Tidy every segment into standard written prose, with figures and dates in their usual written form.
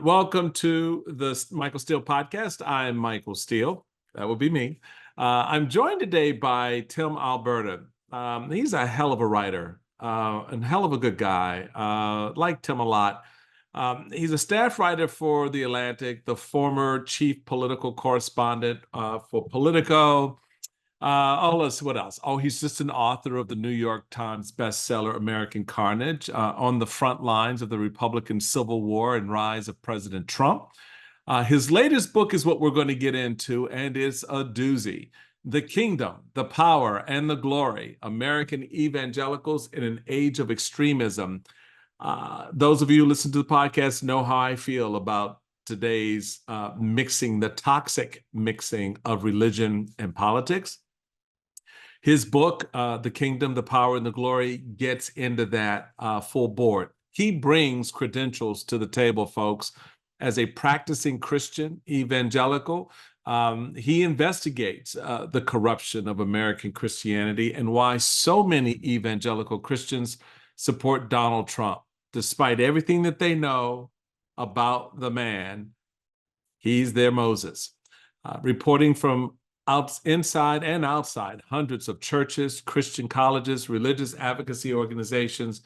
Welcome to the Michael Steele podcast. I'm Michael Steele. That would be me. I'm joined today by Tim Alberta. He's a hell of a writer and hell of a good guy. Like Tim a lot. He's a staff writer for The Atlantic, the former chief political correspondent for Politico. Let's see what else. He's just an author of the New York Times bestseller American Carnage, on the front lines of the Republican Civil War and rise of President Trump. His latest book is what we're going to get into, and it's a doozy. The Kingdom, the Power, and the Glory, American Evangelicals in an Age of Extremism. Those of you who listen to the podcast know how I feel about today's the toxic mixing of religion and politics. His book, The Kingdom, the Power, and the Glory, gets into that full board. He brings credentials to the table, folks. As a practicing Christian evangelical, he investigates the corruption of American Christianity and why so many evangelical Christians support Donald Trump. Despite everything that they know about the man, he's their Moses. Reporting from inside and outside hundreds of churches, Christian colleges, religious advocacy organizations,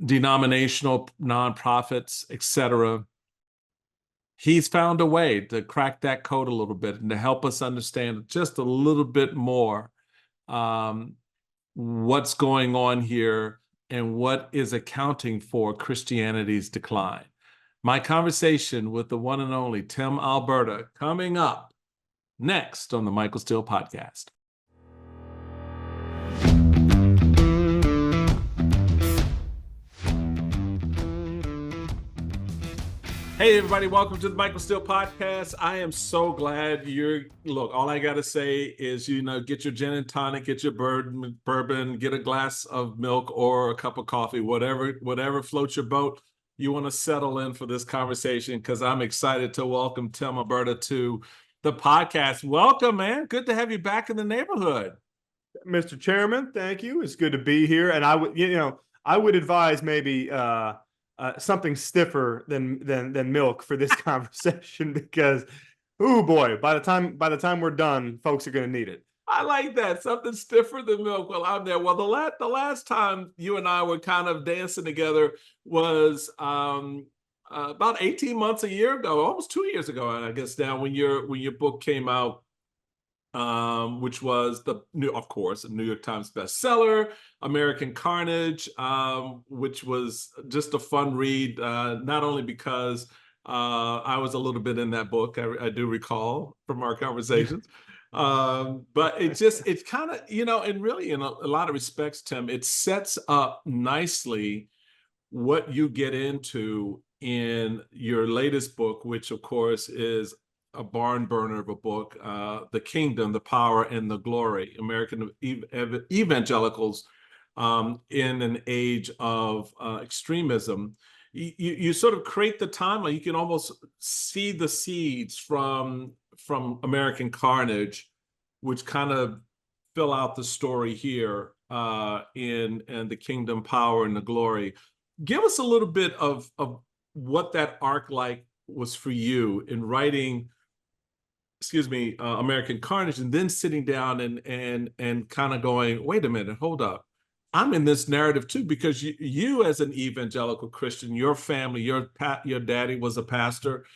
denominational nonprofits, etc. He's found a way to crack that code a little bit and to help us understand just a little bit more what's going on here and what is accounting for Christianity's decline. My conversation with the one and only Tim Alberta coming up next on the Michael Steele podcast. Hey, everybody, welcome to the Michael Steele podcast. I am so glad all I got to say is, get your gin and tonic, get your bourbon, get a glass of milk or a cup of coffee, whatever floats your boat. You want to settle in for this conversation because I'm excited to welcome Tim Alberta to the podcast. Welcome, man. Good to have you back in the neighborhood. Mr. Chairman, thank you. It's good to be here. And I would advise maybe something stiffer than milk for this conversation because, oh boy, by the time we're done, folks are going to need it. I like that. Something stiffer than milk. Well, I'm there. Well, the last time you and I were kind of dancing together was about 18 months, a year ago, almost 2 years ago, I guess now, when your book came out, which was of course, a New York Times bestseller, American Carnage, which was just a fun read, not only because I was a little bit in that book, I do recall from our conversations, but it's kind of, and really in a lot of respects, Tim, it sets up nicely what you get into in your latest book, which of course is a barn burner of a book, The Kingdom, the Power, and the Glory, American Evangelicals in an Age of Extremism. You sort of create the timeline. You can almost see the seeds from American Carnage, which kind of fill out the story here in The Kingdom, Power, and the Glory. Give us a little bit of what that arc was for you in writing, American Carnage, and then sitting down and kind of going, wait a minute, hold up. I'm in this narrative too, because you as an evangelical Christian, your family, your daddy was a pastor.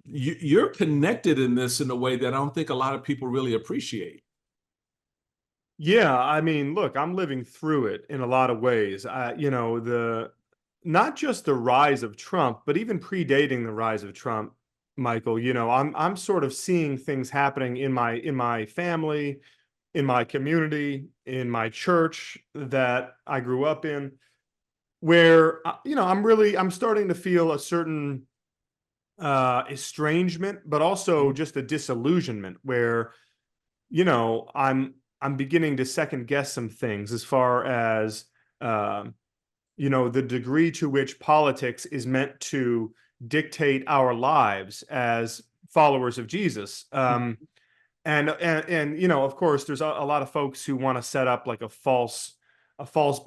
You're connected in this in a way that I don't think a lot of people really appreciate. Yeah, I mean, look, I'm living through it in a lot of ways. Not just the rise of Trump, but even predating the rise of Trump, Michael, I'm sort of seeing things happening in my family, in my community, in my church that I grew up in, where I'm starting to feel a certain estrangement, but also just a disillusionment where, I'm beginning to second guess some things as far as the degree to which politics is meant to dictate our lives as followers of Jesus. And of course, there's a lot of folks who want to set up like a false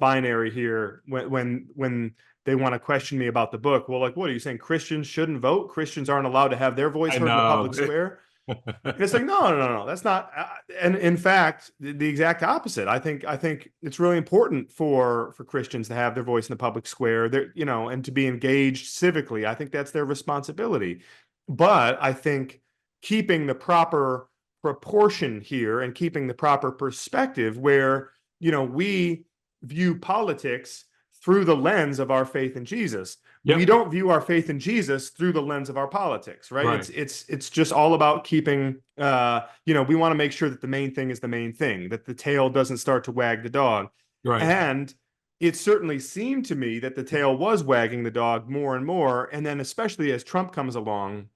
binary here when they want to question me about the book. Well, like, what are you saying? Christians shouldn't vote? Christians aren't allowed to have their voice I heard in the know. public square? And it's like, no, that's not. And in fact, the exact opposite. I think it's really important for Christians to have their voice in the public square, there, and to be engaged civically. I think that's their responsibility. But I think keeping the proper proportion here and keeping the proper perspective, where we view politics through the lens of our faith in Jesus. We Yep. don't view our faith in Jesus through the lens of our politics, right? Right. It's just all about keeping, we want to make sure that the main thing is the main thing, that the tail doesn't start to wag the dog. Right. And it certainly seemed to me that the tail was wagging the dog more and more. And then especially as Trump comes along,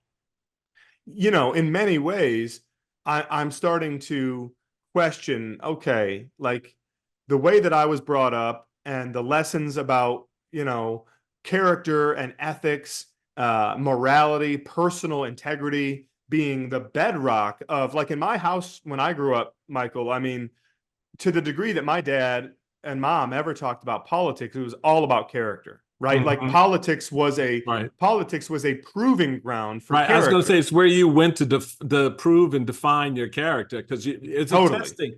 in many ways, I'm starting to question, okay, like the way that I was brought up and the lessons about, character and ethics, morality, personal integrity being the bedrock of, like, in my house when I grew up, Michael, I mean, to the degree that my dad and mom ever talked about politics, it was all about character, right? Like Mhm. Right. politics was a proving ground for Right. I was going to say character. it's where you went to prove and define your character, because it's a Totally. testing.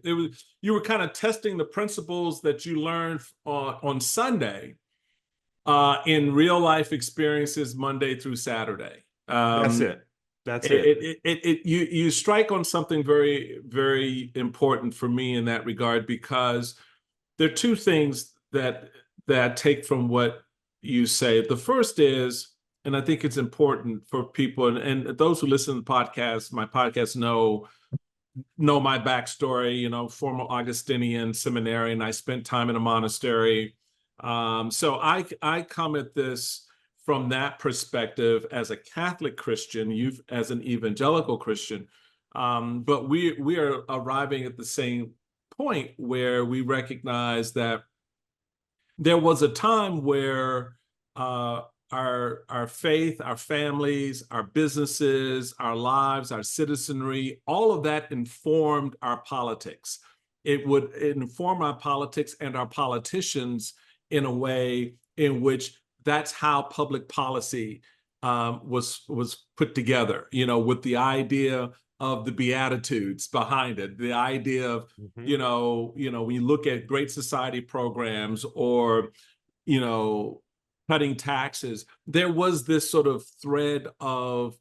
You were kind of testing the principles that you learned on Sunday in real life experiences Monday through Saturday. That's it. That's it. You strike on something very, very important for me in that regard, because there are two things that I take from what you say. The first is, and I think it's important for people, and those who listen to the podcast, my podcast, know my backstory. Former Augustinian seminarian. I spent time in a monastery. So I come at this from that perspective as a Catholic Christian, you as an evangelical Christian. But we are arriving at the same point where we recognize that there was a time where our faith, our families, our businesses, our lives, our citizenry, all of that informed our politics. It would inform our politics and our politicians in a way in which that's how public policy was put together, with the idea of the Beatitudes behind it, the idea of, when you look at Great Society programs or, cutting taxes, there was this sort of thread of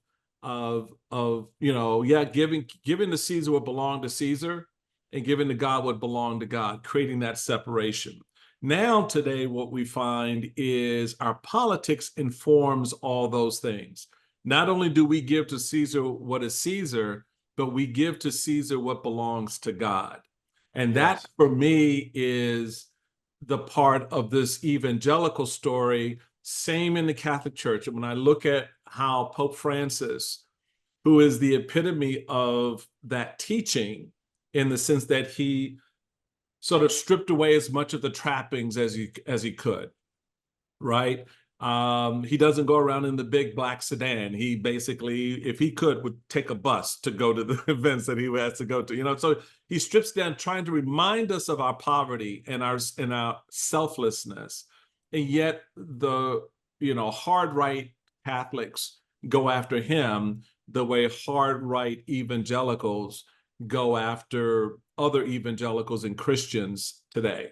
giving to Caesar what belonged to Caesar and giving to God what belonged to God, creating that separation. Now, today, what we find is our politics informs all those things. Not only do we give to Caesar what is Caesar, but we give to Caesar what belongs to God. And that, Yes. for me, is the part of this evangelical story. Same in the Catholic Church. And when I look at how Pope Francis, who is the epitome of that teaching, in the sense that he sort of stripped away as much of the trappings as he could, right? He doesn't go around in the big black sedan. He basically, if he could, would take a bus to go to the events that he has to go to. So he strips down, trying to remind us of our poverty and our selflessness, and yet the hard right Catholics go after him the way hard right evangelicals go after other evangelicals and Christians today.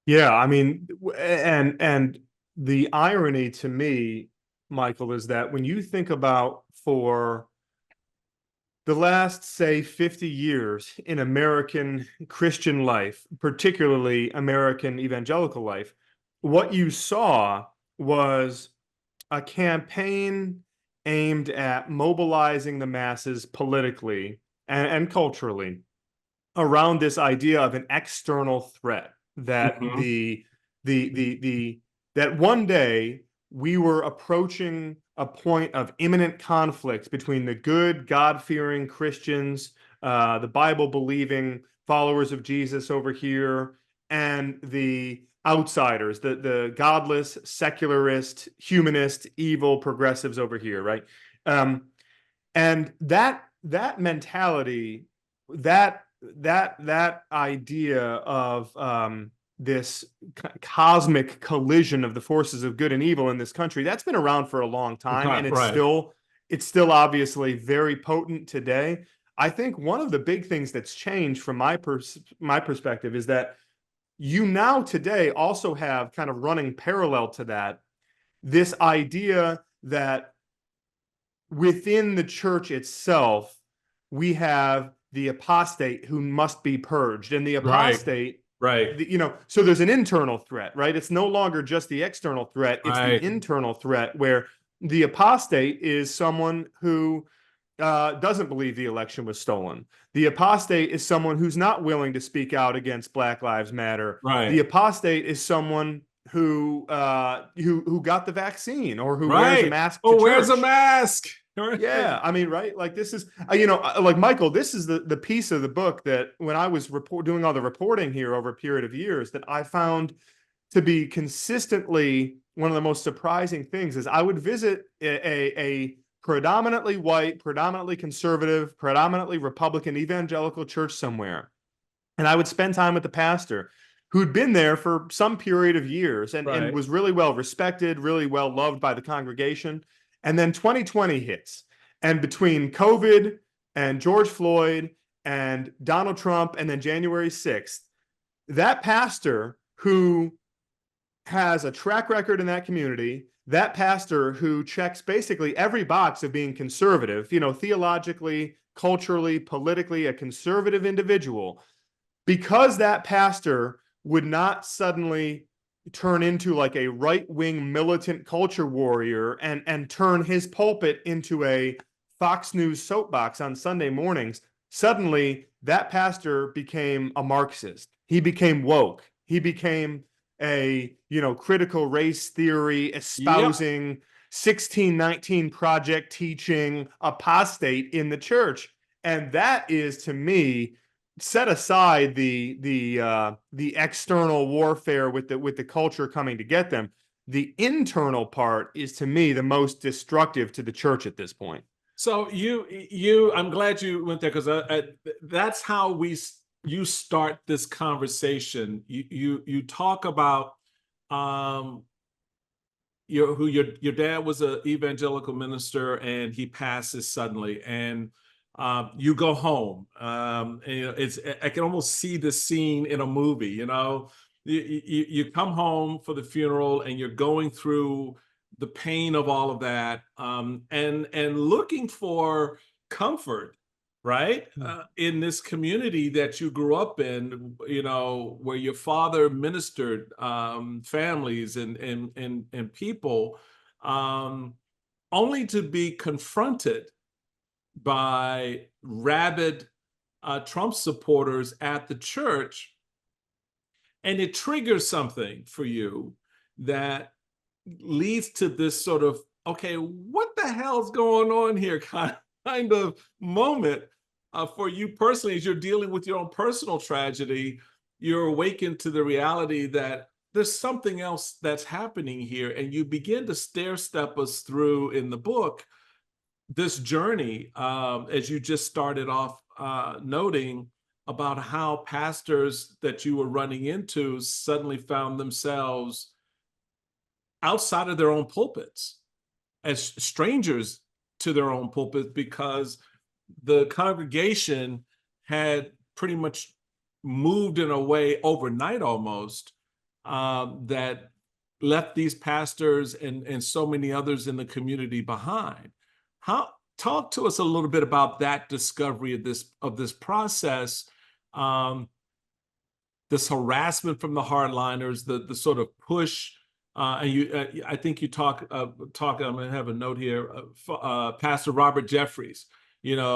Yeah, I mean, and the irony to me, Michael, is that when you think about, for the last, say, 50 years in American Christian life, particularly American evangelical life, what you saw was a campaign aimed at mobilizing the masses politically and culturally around this idea of an external threat, that that one day we were approaching a point of imminent conflict between the good, God-fearing Christians, the Bible-believing followers of Jesus over here, and the outsiders, the godless, secularist, humanist, evil progressives over here, right? And that mentality, that idea of this cosmic collision of the forces of good and evil in this country, that's been around for a long time, and Right. it's still obviously very potent today. I think one of the big things that's changed from my perspective is that you now today also have, kind of running parallel to that, this idea that within the church itself, we have the apostate who must be purged. And the apostate, Right. so there's an internal threat, right? It's no longer just the external threat, it's the Right. internal threat, where the apostate is someone who doesn't believe the election was stolen. The apostate is someone who's not willing to speak out against Black Lives Matter. The Right. apostate is someone who got the vaccine, or who wears a Right. mask to Oh, where's a church. mask? Yeah, I mean, right? Like, this is, like, Michael, this is the piece of the book that, when I was doing all the reporting here over a period of years, that I found to be consistently one of the most surprising things. Is I would visit a predominantly white, predominantly conservative, predominantly Republican evangelical church somewhere, and I would spend time with the pastor who'd been there for some period of years, and Right. was really well respected, really well loved by the congregation. And then 2020 hits. And between COVID and George Floyd and Donald Trump and then January 6th, that pastor who has a track record in that community, that pastor who checks basically every box of being conservative, theologically, culturally, politically, a conservative individual, because that pastor would not suddenly turn into like a right-wing militant culture warrior and turn his pulpit into a Fox News soapbox on Sunday mornings, suddenly that pastor became a Marxist. He became woke. He became a, critical race theory espousing, 1619 project teaching apostate in the church. And that is, to me, set aside the external warfare with the culture coming to get them. The internal part is, to me, the most destructive to the church at this point. So I'm glad you went there, because that's how you start this conversation. You talk about your dad was an evangelical minister, and he passes suddenly, and you go home. And, I can almost see the scene in a movie. You come home for the funeral, and you're going through the pain of all of that, and looking for comfort, right? In this community that you grew up in, where your father ministered families and people, only to be confronted by rabid Trump supporters at the church. And it triggers something for you that leads to this sort of, okay, what the hell's going on here kind of moment for you personally. As you're dealing with your own personal tragedy, you're awakened to the reality that there's something else that's happening here. And you begin to stair step us through in the book this journey, as you just started off noting, about how pastors that you were running into suddenly found themselves outside of their own pulpits, as strangers to their own pulpits, because the congregation had pretty much moved in a way overnight almost, that left these pastors and so many others in the community behind. Talk to us a little bit about that discovery of this process, this harassment from the hardliners, the sort of push, and I think you talk. I'm going to have a note here. Pastor Robert Jeffries, getting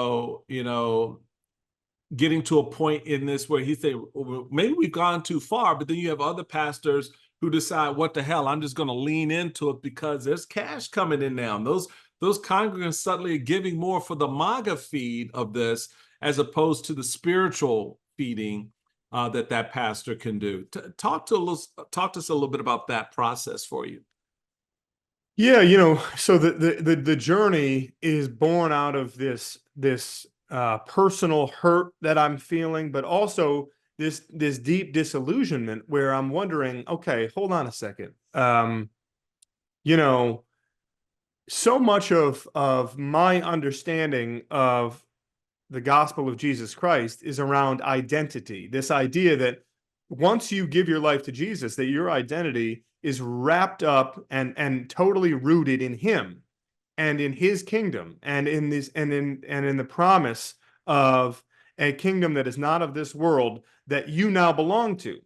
to a point in this where he said, well, maybe we've gone too far, but then you have other pastors who decide, what the hell, I'm just going to lean into it because there's cash coming in now. And those congregants suddenly are giving more for the MAGA feed of this, as opposed to the spiritual feeding that pastor can do. Talk to us a little bit about that process for you. Yeah, so the journey is born out of this personal hurt that I'm feeling, but also this deep disillusionment where I'm wondering, okay, hold on a second. You know, so much of my understanding of the gospel of Jesus Christ is around identity. This idea that once you give your life to Jesus, that your identity is wrapped up and totally rooted in him and in his kingdom and in this and in the promise of a kingdom that is not of this world that you now belong to.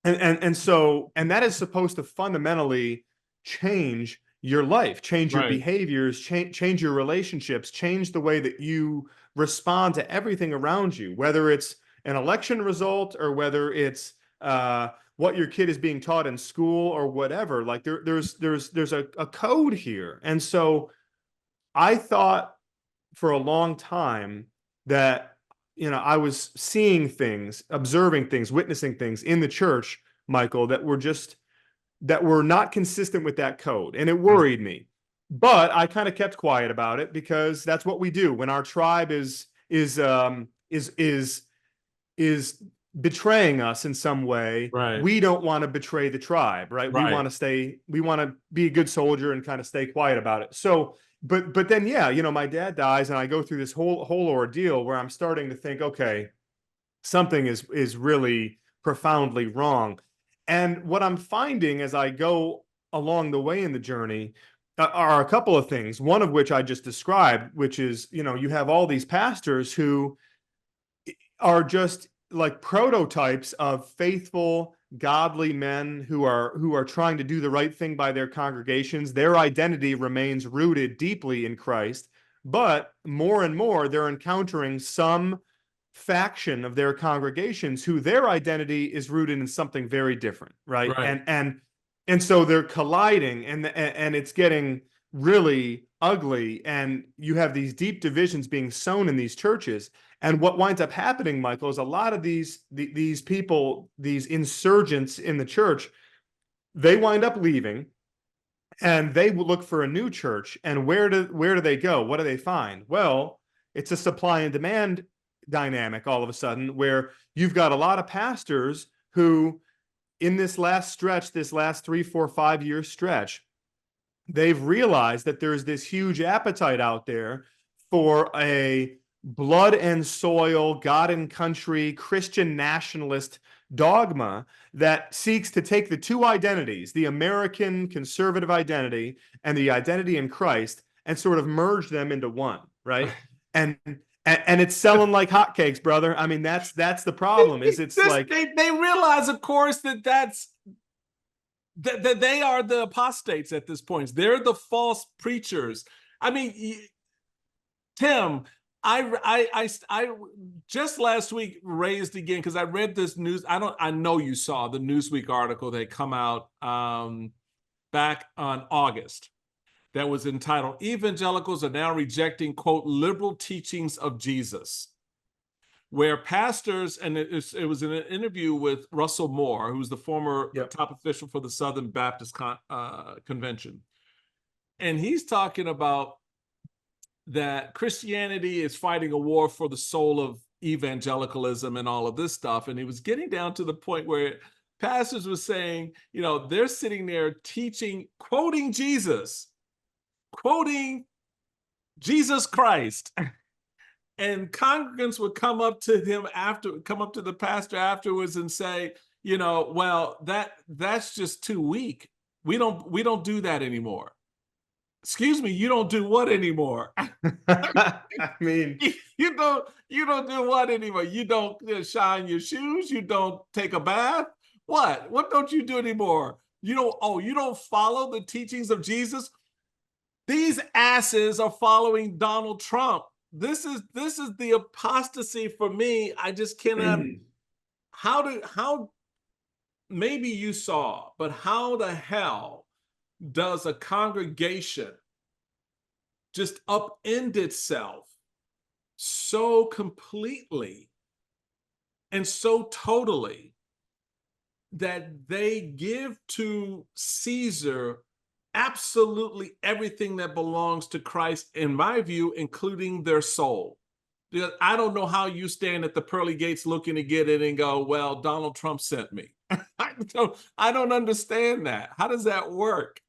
And that is supposed to fundamentally change your life, change your Right. behaviors, change your relationships, change the way that you respond to everything around you, whether it's an election result or whether it's what your kid is being taught in school or whatever. Like there's a code here. And so I thought for a long time that, I was seeing things, observing things, witnessing things in the church, Michael, that were not consistent with that code, and it worried me. But I kind of kept quiet about it because that's what we do when our tribe is betraying us in some way. Right. We don't want to betray the tribe, right? We Right. want to be a good soldier and kind of stay quiet about it. So, but then, yeah, my dad dies and I go through this whole ordeal where I'm starting to think, okay, something is really profoundly wrong. And what I'm finding as I go along the way in the journey are a couple of things. One of which I just described, which is, you have all these pastors who are just like prototypes of faithful, godly men who are trying to do the right thing by their congregations. Their identity remains rooted deeply in Christ, but more and more they're encountering some faction of their congregations who their identity is rooted in something very different, right? Right. And so they're colliding, and it's getting really ugly, and you have these deep divisions being sown in these churches. And what winds up happening, Michael, is a lot of these people, these insurgents in the church, they wind up leaving, and they will look for a new church. And where do they go? What do they find? Well, it's a supply and demand dynamic all of a sudden, where you've got a lot of pastors who, in this last 3, 4, 5 year stretch, they've realized that there's this huge appetite out there for a blood and soil, God and country, Christian nationalist dogma that seeks to take the two identities, the American conservative identity and the identity in Christ, and sort of merge them into one, right? And it's selling like hotcakes, brother. I mean, that's the problem. It's like they realize, of course, that they are the apostates at this point. They're the false preachers. I mean, Tim, I just last week raised again because I read this news. I know you saw the Newsweek article that come out back on August that was entitled "Evangelicals are now rejecting, quote, liberal teachings of Jesus," where pastors, and it was in an interview with Russell Moore, who's the former top official for the Southern Baptist Convention. And he's talking about that Christianity is fighting a war for the soul of evangelicalism and all of this stuff. And he was getting down to the point where pastors were saying, they're sitting there teaching, quoting Jesus Christ. And congregants would come up to the pastor afterwards and say, well, that's just too weak. We don't do that anymore. Excuse me, you don't do what anymore? I mean, you don't do what anymore? You don't shine your shoes, you don't take a bath. What don't you do anymore? You don't follow the teachings of Jesus. These asses are following Donald Trump. This is the apostasy for me. I just cannot. How maybe you saw, but how the hell does a congregation just upend itself so completely and so totally that they give to Caesar absolutely everything that belongs to Christ, in my view, including their soul? Because I don't know how you stand at the pearly gates looking to get in and go, well, Donald Trump sent me. I don't understand that. How does that work?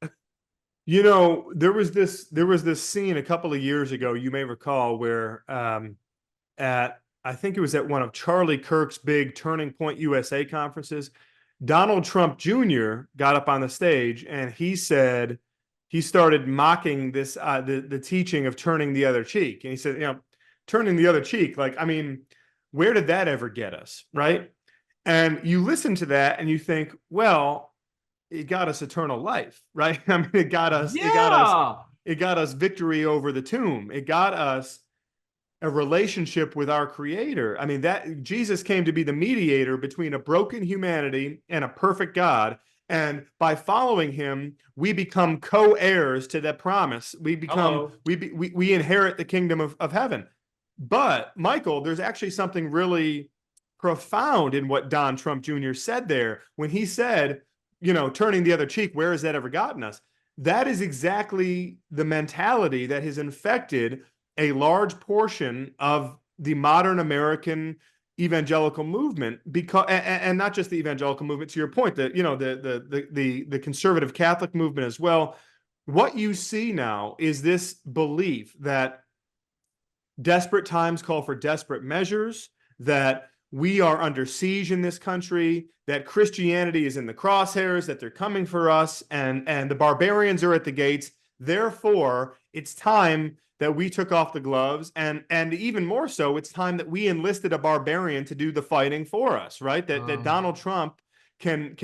You know, there was this scene a couple of years ago, you may recall, where at I think it was at one of Charlie Kirk's big Turning Point USA conferences, Donald Trump Jr. got up on the stage and he said he started mocking this the teaching of turning the other cheek. And he said, you know, turning the other cheek, like, I mean, where did that ever get us, right? And you listen to that and you think, well, it got us eternal life, right? I mean, Yeah. it got us victory over the tomb. It got us a relationship with our creator. I mean, that Jesus came to be the mediator between a broken humanity and a perfect God. And by following him, we become co-heirs to that promise. We become, Hello. we inherit the kingdom of heaven. But Michael, there's actually something really profound in what Don Trump Jr. said there when he said, you know, turning the other cheek, where has that ever gotten us? That is exactly the mentality that has infected a large portion of the modern American evangelical movement, because and not just the evangelical movement, to your point, that, you know, the conservative Catholic movement as well. What you see now is this belief that desperate times call for desperate measures, that we are under siege in this country, that Christianity is in the crosshairs, that they're coming for us, and the barbarians are at the gates. Therefore, it's time that we took off the gloves, and even more so, it's time that we enlisted a barbarian to do the fighting for us, right? That Donald Trump can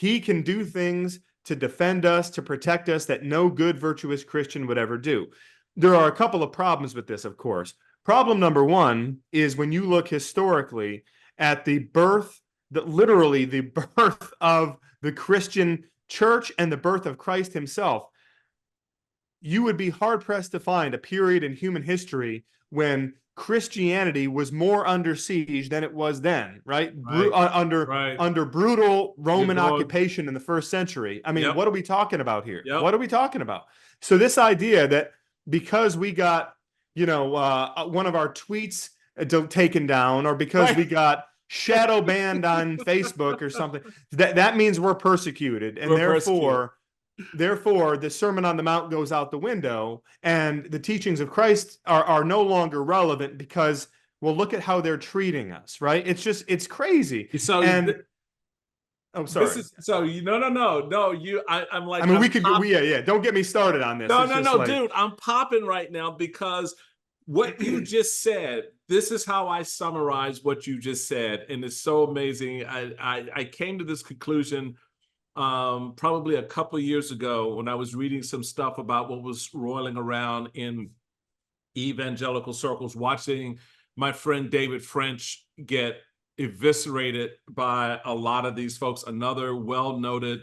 do things to defend us, to protect us, that no good, virtuous Christian would ever do. There are a couple of problems with this, of course. Problem number one is when you look historically at literally the birth of the Christian church and the birth of Christ himself, you would be hard-pressed to find a period in human history when Christianity was more under siege than it was then, right? Under brutal Roman occupation in the first century. I mean, What are we talking about here? Yep. What are we talking about? So this idea that because we got, you know, one of our tweets taken down, or because we got shadow banned on Facebook or something, that means we're persecuted, and therefore the Sermon on the Mount goes out the window, and the teachings of Christ are no longer relevant because, well, look at how they're treating us, right? It's crazy. So oh, sorry. I'm like, I mean, don't get me started on this. No, dude, I'm popping right now because what you just said, this is how I summarize what you just said, and it's so amazing. I came to this conclusion probably a couple of years ago when I was reading some stuff about what was roiling around in evangelical circles, watching my friend David French get eviscerated by a lot of these folks, another well-noted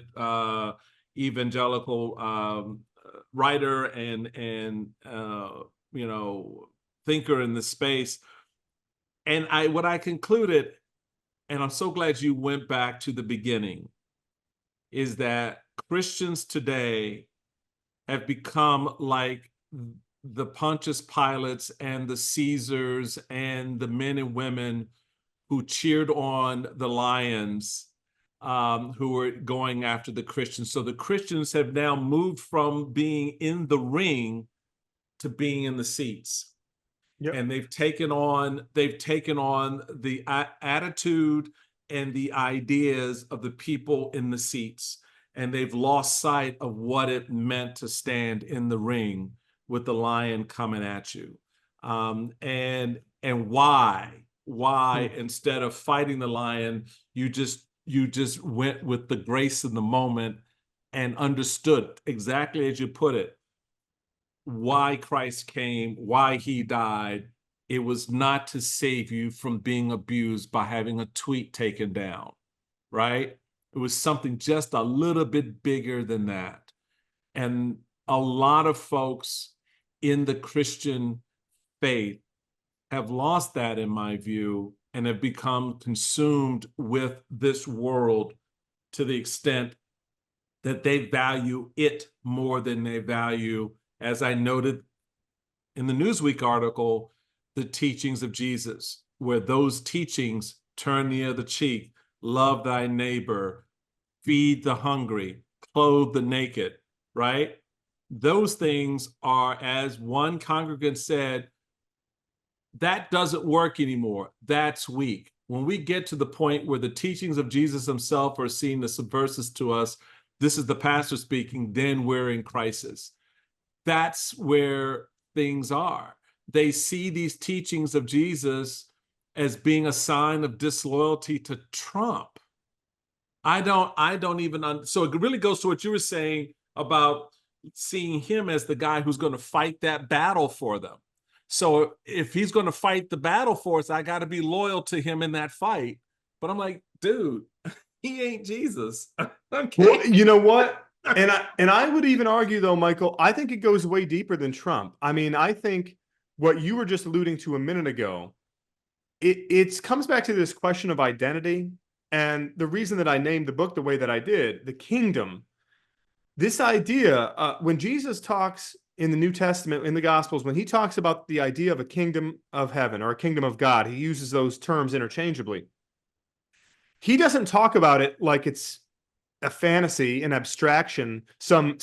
evangelical writer and you know, thinker in the space. And what I concluded, and I'm so glad you went back to the beginning, is that Christians today have become like the Pontius Pilates and the Caesars and the men and women who cheered on the lions who were going after the Christians. So the Christians have now moved from being in the ring to being in the seats. Yep. And they've taken on the attitude and the ideas of the people in the seats. And they've lost sight of what it meant to stand in the ring with the lion coming at you. And why instead of fighting the lion, you just went with the grace in the moment and understood exactly as you put it, why Christ came, why he died. It was not to save you from being abused by having a tweet taken down, right? It was something just a little bit bigger than that. And a lot of folks in the Christian faith have lost that, in my view, and have become consumed with this world to the extent that they value it more than they value, as I noted in the Newsweek article, the teachings of Jesus, where those teachings, turn the other cheek, love thy neighbor, feed the hungry, clothe the naked, right? Those things are, as one congregant said, that doesn't work anymore. That's weak. When we get to the point where the teachings of Jesus himself are seen as subversive to us, this is the pastor speaking, then we're in crisis. That's where things are. They see these teachings of Jesus as being a sign of disloyalty to Trump. I don't even, so it really goes to what you were saying about seeing him as the guy who's going to fight that battle for them. So if he's going to fight the battle for us, I got to be loyal to him in that fight. But I'm like, dude, he ain't Jesus. Okay. Well, you know what? And I would even argue, though, Michael, I think it goes way deeper than Trump. I mean, I think what you were just alluding to a minute ago, it comes back to this question of identity. And the reason that I named the book the way that I did, the kingdom, this idea, when Jesus talks in the New Testament, in the Gospels, when he talks about the idea of a kingdom of heaven or a kingdom of God, he uses those terms interchangeably. He doesn't talk about it like it's a fantasy, an abstraction, some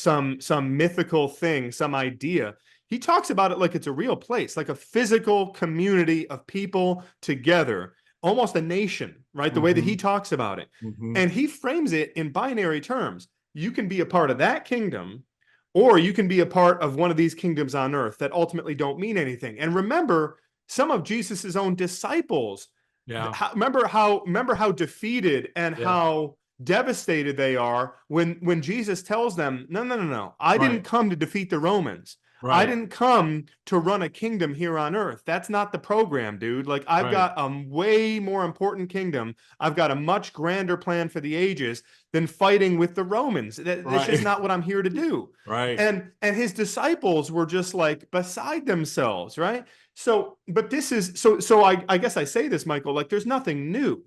mythical thing, some idea. He talks about it like it's a real place, like a physical community of people together, almost a nation, right? The way that he talks about it. And he frames it in binary terms. You can be a part of that kingdom, or you can be a part of one of these kingdoms on earth that ultimately don't mean anything. And remember, some of Jesus's own disciples, remember how defeated and how devastated they are when Jesus tells them, no, I didn't come to defeat the Romans. I didn't come to run a kingdom here on earth. That's not the program, dude. Like, I've got a way more important kingdom. I've got a much grander plan for the ages than fighting with the Romans. That's just not what I'm here to do. And his disciples were just like beside themselves, right? So, but this is so I guess I say this, Michael, like there's nothing new.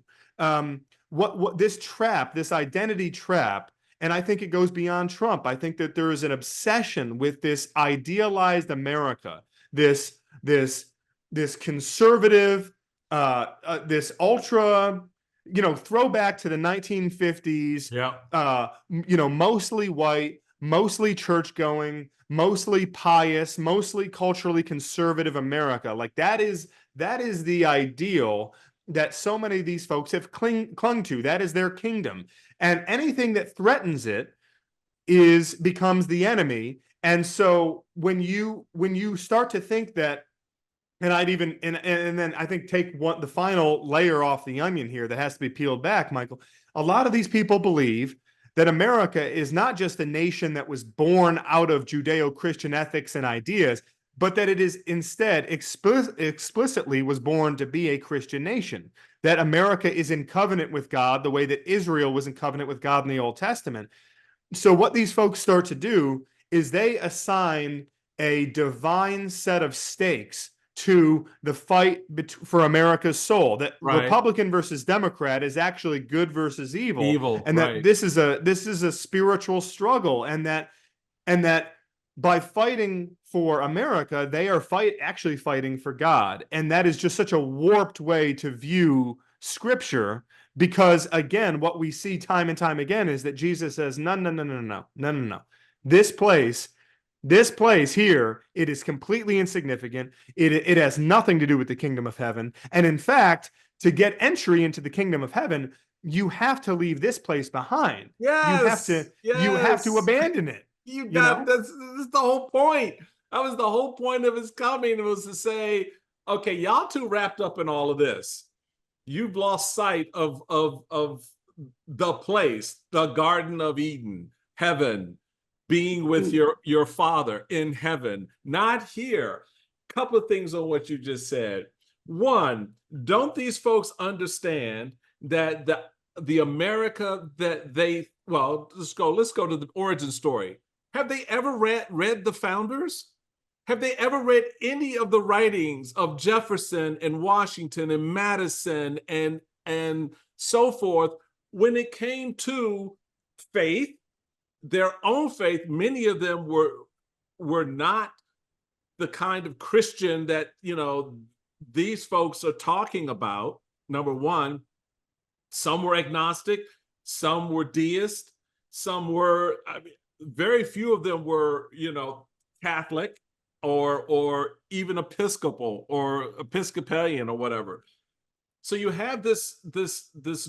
What this trap, this identity trap, and I think it goes beyond Trump. I think that there is an obsession with this idealized America, this conservative, this ultra, throwback to the 1950s. Mostly white, mostly church going, mostly pious, mostly culturally conservative America. Like that is the ideal that so many of these folks have clung to. That is their kingdom. And anything that threatens it becomes the enemy. And so when you start to think that, and I'd even and then I think take the final layer off the onion here that has to be peeled back, Michael. A lot of these people believe that America is not just a nation that was born out of Judeo-Christian ethics and ideas, but that it is instead explicitly was born to be a Christian nation. That America is in covenant with God the way that Israel was in covenant with God in the Old Testament. So what these folks start to do is they assign a divine set of stakes to the fight for America's soul. That Republican versus Democrat is actually good versus evil, and that this is a spiritual struggle, and that by fighting for America, they are actually fighting for God. And that is just such a warped way to view Scripture, because again, what we see time and time again is that Jesus says, no. This place here, it is completely insignificant. It has nothing to do with the kingdom of heaven. And in fact, to get entry into the kingdom of heaven, you have to leave this place behind. You have to abandon it. That's the whole point. That was the whole point of his coming. It was to say, okay, y'all too wrapped up in all of this. You've lost sight of the place, the Garden of Eden, heaven, being with your Father in heaven, not here. Couple of things on what you just said. One, don't these folks understand that the America that let's go to the origin story. Have they ever read the founders? Have they ever read any of the writings of Jefferson and Washington and Madison and so forth? When it came to faith, their own faith, many of them were not the kind of Christian that these folks are talking about, number one, some were agnostic, some were deist, some were, I mean, very few of them were, Catholic or even Episcopal or Episcopalian or whatever. So you have this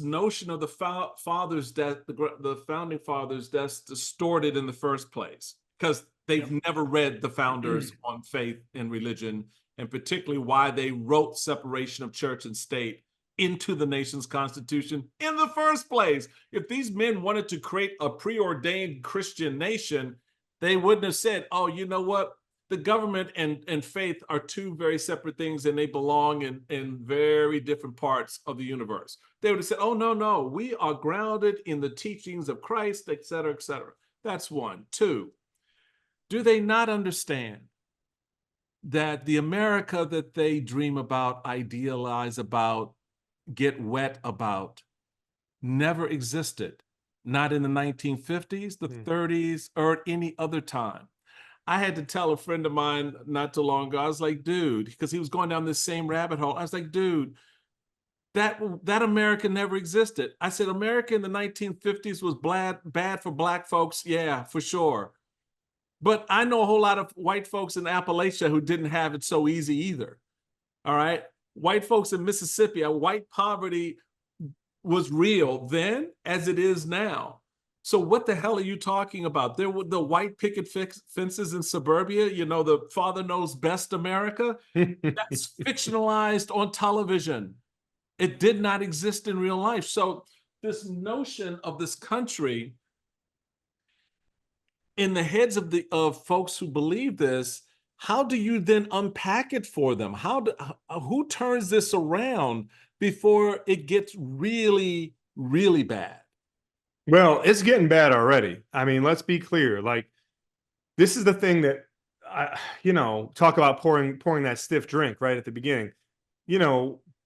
notion of the fathers, that the founding fathers, that's distorted in the first place because they've never read the founders on faith and religion, and particularly why they wrote separation of church and state into the nation's constitution in the first place. If these men wanted to create a preordained Christian nation, they wouldn't have said, oh, you know what? The government and faith are two very separate things, and they belong in very different parts of the universe. They would have said, oh, no, we are grounded in the teachings of Christ, et cetera, et cetera. That's one. Two, do they not understand that the America that they dream about, idealize about, get wet about, never existed? Not in the 1950s, the 30s, or any other time. I had to tell a friend of mine not too long ago, I was like, dude, because he was going down this same rabbit hole. I was like, dude, that America never existed. I said, America in the 1950s was bad for Black folks. Yeah, for sure. But I know a whole lot of white folks in Appalachia who didn't have it so easy either. All right. White folks in Mississippi, white poverty was real then as it is now. So what the hell are you talking about? There were the white picket fences in suburbia, the father knows best America. That's fictionalized on television. It did not exist in real life. So this notion of this country in the heads of folks who believe this, how do you then unpack it for them? Who turns this around before it gets really, really bad? Well, it's getting bad already. I mean, let's be clear. Like, this is the thing that talk about pouring that stiff drink right at the beginning.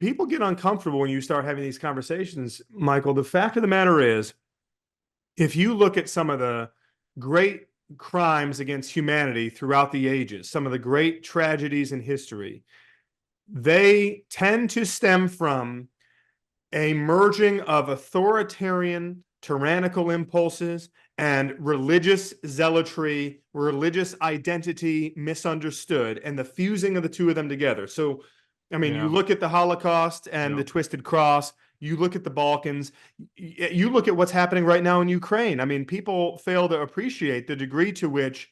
People get uncomfortable when you start having these conversations, Michael. The fact of the matter is, if you look at some of the great crimes against humanity throughout the ages, some of the great tragedies in history, they tend to stem from a merging of authoritarian, tyrannical impulses and religious zealotry, religious identity misunderstood, and the fusing of the two of them together. So, I mean, you look at the Holocaust and the Twisted Cross, you look at the Balkans, you look at what's happening right now in Ukraine. I mean, people fail to appreciate the degree to which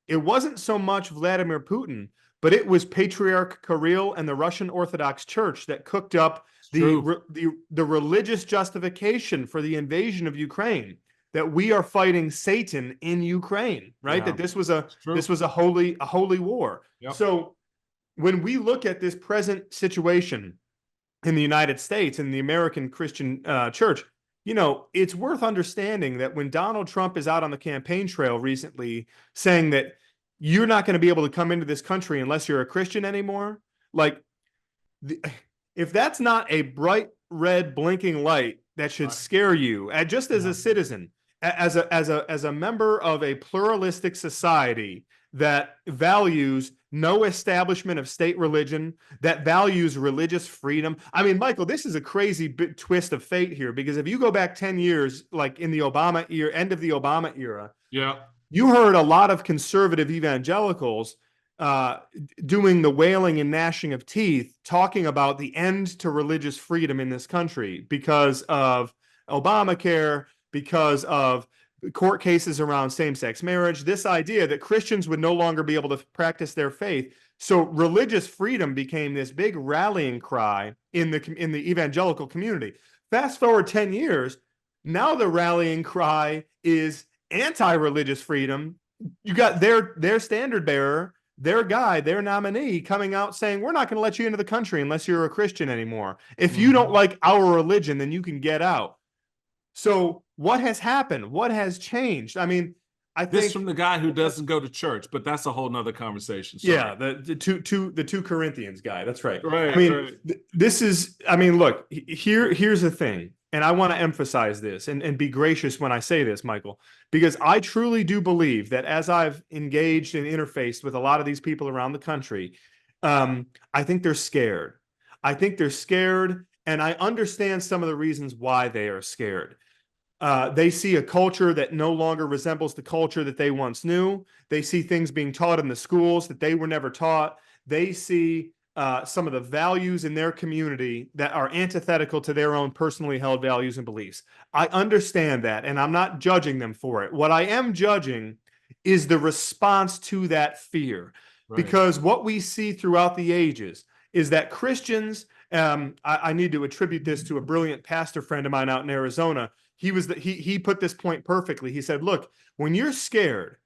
it wasn't so much Vladimir Putin, but it was Patriarch Kirill and the Russian Orthodox Church that cooked up the religious justification for the invasion of Ukraine, that we are fighting Satan in Ukraine, right? That this was a holy war. Yep. So when we look at this present situation in the United States and the American Christian church, it's worth understanding that when Donald Trump is out on the campaign trail recently saying that you're not going to be able to come into this country unless you're a Christian anymore, if that's not a bright red blinking light that should scare you, just as a citizen, as a member of a pluralistic society that values no establishment of state religion, that values religious freedom. I mean, Michael, this is a crazy bit twist of fate here, because if you go back 10 years, like in the Obama era, end of the Obama era, you heard a lot of conservative evangelicals doing the wailing and gnashing of teeth, talking about the end to religious freedom in this country because of Obamacare, because of court cases around same-sex marriage, this idea that Christians would no longer be able to practice their faith. So religious freedom became this big rallying cry in the evangelical community. Fast forward 10 years, now the rallying cry is anti-religious freedom. You got their standard bearer, their guy, their nominee coming out saying, we're not going to let you into the country unless you're a Christian anymore. If you don't like our religion, then you can get out. So what has happened? What has changed? I mean, I think this from the guy who doesn't go to church, but that's a whole nother conversation. Sorry. Yeah, the 2 Corinthians guy. That's right. Right. I mean, this is. I mean, look, here's the thing, and I want to emphasize this and be gracious when I say this, Michael, because I truly do believe that as I've engaged and interfaced with a lot of these people around the country, I think they're scared. I think they're scared, and I understand some of the reasons why they are scared. They see a culture that no longer resembles the culture that they once knew. They see things being taught in the schools that they were never taught. They see some of the values in their community that are antithetical to their own personally held values and beliefs. I understand that, and I'm not judging them for it. What I am judging is the response to that fear. Right. Because what we see throughout the ages is that Christians, I need to attribute this to a brilliant pastor friend of mine out in Arizona. He put this point perfectly. He said, look, when you're scared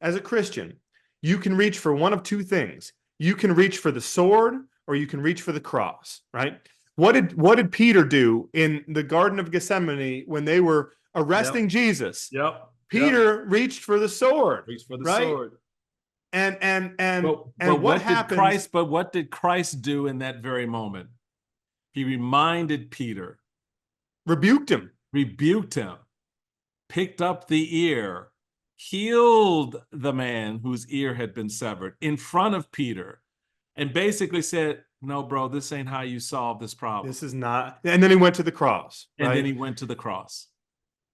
as a Christian, you can reach for one of two things. You can reach for the sword or you can reach for the cross, right? What did Peter do in the Garden of Gethsemane when they were arresting Jesus? Yep. Peter reached for the sword. Reached for the right? sword. And what happened? What did Christ do in that very moment? He reminded Peter, rebuked him, picked up the ear, healed the man whose ear had been severed in front of Peter, and basically said, no, bro, this ain't how you solve this problem. This is not. And then he went to the cross. And then he went to the cross.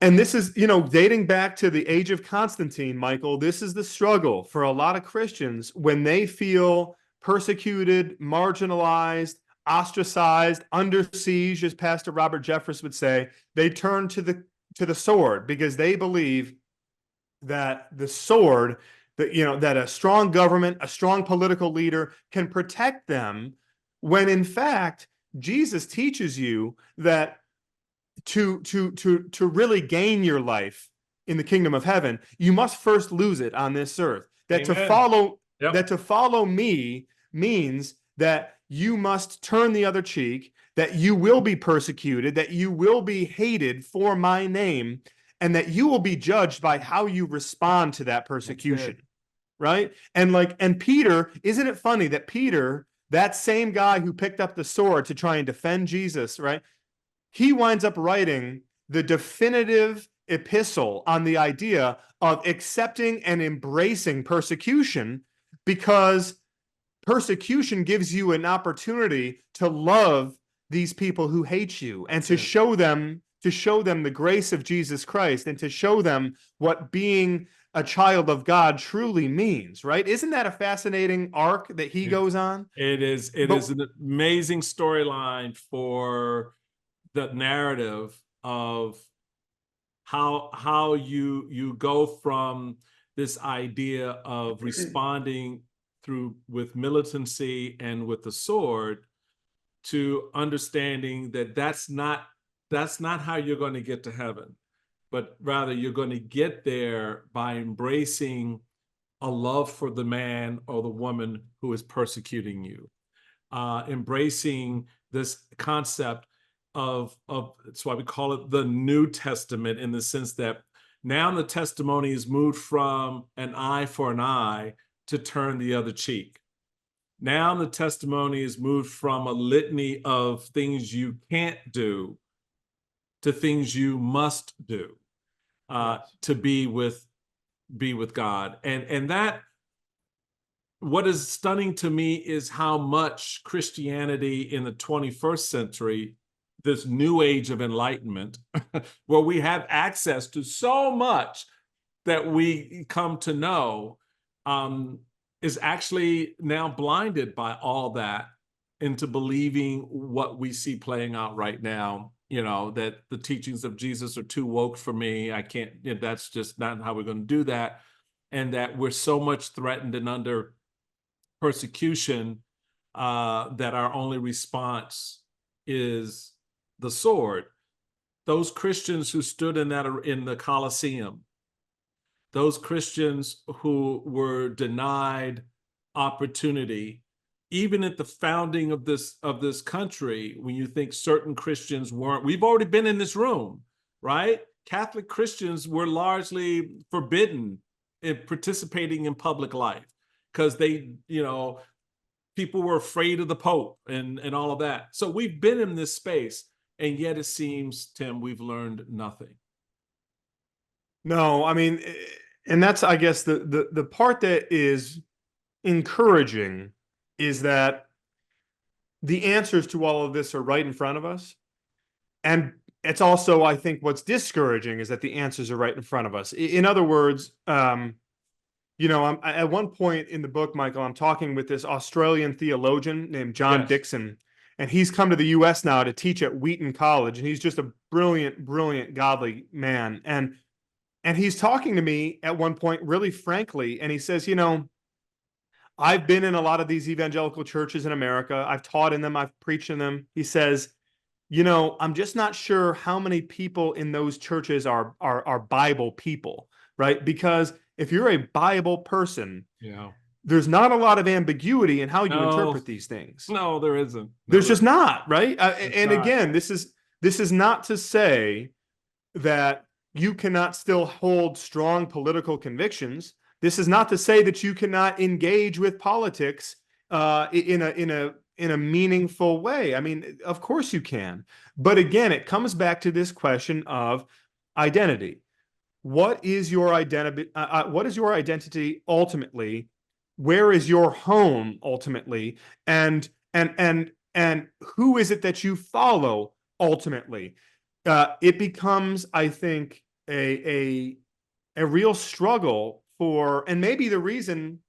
And this is, dating back to the age of Constantine, Michael, this is the struggle for a lot of Christians when they feel persecuted, marginalized, ostracized, under siege, as Pastor Robert Jeffress would say. They turn to the sword because they believe that the sword, that a strong government, a strong political leader can protect them, when in fact Jesus teaches you that to really gain your life in the kingdom of heaven, you must first lose it on this earth. That to follow me means that you must turn the other cheek, that you will be persecuted, that you will be hated for my name, and that you will be judged by how you respond to that persecution. Right? And Peter, isn't it funny that Peter, that same guy who picked up the sword to try and defend Jesus, right? He winds up writing the definitive epistle on the idea of accepting and embracing persecution, because persecution gives you an opportunity to love these people who hate you and to show them the grace of Jesus Christ and to show them what being a child of God truly means, right? Isn't that a fascinating arc that he goes on? It is. It is an amazing storyline for the narrative of how you go from this idea of responding with militancy and with the sword to understanding that that's not how you're going to get to heaven, but rather you're going to get there by embracing a love for the man or the woman who is persecuting you, embracing this concept of that's why we call it the New Testament, in the sense that now the testimony is moved from an eye for an eye to turn the other cheek. Now the testimony is moved from a litany of things you can't do to things you must do to be with God. And that, what is stunning to me is how much Christianity in the 21st century, this new age of enlightenment, where we have access to so much that we come to know, is actually now blinded by all that into believing what we see playing out right now, that the teachings of Jesus are too woke for me. I can't, that's just not how we're going to do that. And that we're so much threatened and under persecution that our only response is the sword. Those Christians who stood in the Colosseum, those Christians who were denied opportunity, even at the founding of this country, when you think certain Christians weren't, we've already been in this room, right? Catholic Christians were largely forbidden in participating in public life because people were afraid of the Pope and all of that. So we've been in this space, and yet it seems, Tim, we've learned nothing. No, I mean, and that's, I guess, the part that is encouraging is that the answers to all of this are right in front of us. And it's also, I think, what's discouraging is that the answers are right in front of us. In other words, at one point in the book, Michael, I'm talking with this Australian theologian named John Yes. Dixon, and he's come to the U.S. now to teach at Wheaton College, and he's just a brilliant, brilliant, godly man. And he's talking to me at one point, really frankly, and he says, I've been in a lot of these evangelical churches in America. I've taught in them. I've preached in them. He says, I'm just not sure how many people in those churches are Bible people, right? Because if you're a Bible person, there's not a lot of ambiguity in how you interpret these things. No, there isn't. There's just not, right? And not. Again, this is not to say that you cannot still hold strong political convictions. This is not to say that you cannot engage with politics in a meaningful way. I mean, of course you can. But again, it comes back to this question of identity. What is your identity? What is your identity ultimately? Where is your home ultimately? And who is it that you follow ultimately? It becomes, I think, a real struggle for, and maybe the reason,